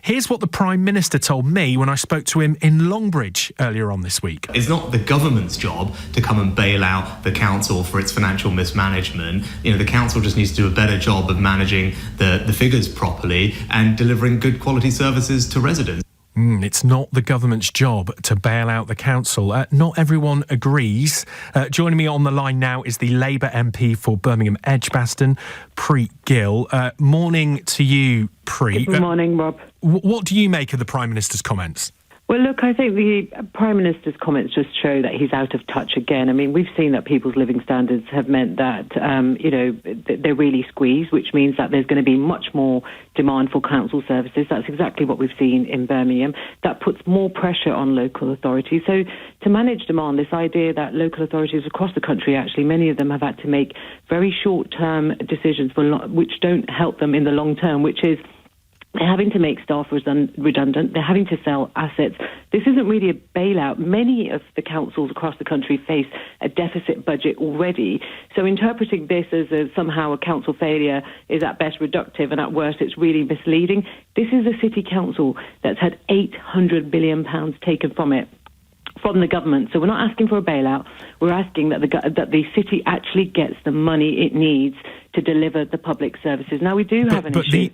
Here's what the Prime Minister told me when I spoke to him in Longbridge earlier on this week. It's not the government's job to come and bail out the council for its financial mismanagement. The council just needs to do a better job of managing the figures properly and delivering good quality services to residents. It's not the government's job to bail out the council. Not everyone agrees. Joining me on the line now is the Labour MP for Birmingham Edgbaston, Preet Gill. Morning to you, Preet. Good morning, Rob. What do you make of the Prime Minister's comments? Well, look, I think the Prime Minister's comments just show that he's out of touch again. I mean, we've seen that people's living standards have meant that, they're really squeezed, which means that there's going to be much more demand for council services. That's exactly what we've seen in Birmingham. That puts more pressure on local authorities. So to manage demand, this idea that local authorities across the country, actually, many of them have had to make very short-term decisions which don't help them in the long term, which is they're having to make staff redundant. They're having to sell assets. This isn't really a bailout. Many of the councils across the country face a deficit budget already. So interpreting this as somehow a council failure is at best reductive and at worst it's really misleading. This is a city council that's had £800 billion taken from it, from the government. So we're not asking for a bailout. We're asking that the city actually gets the money it needs to deliver the public services. Now, we do have an issue.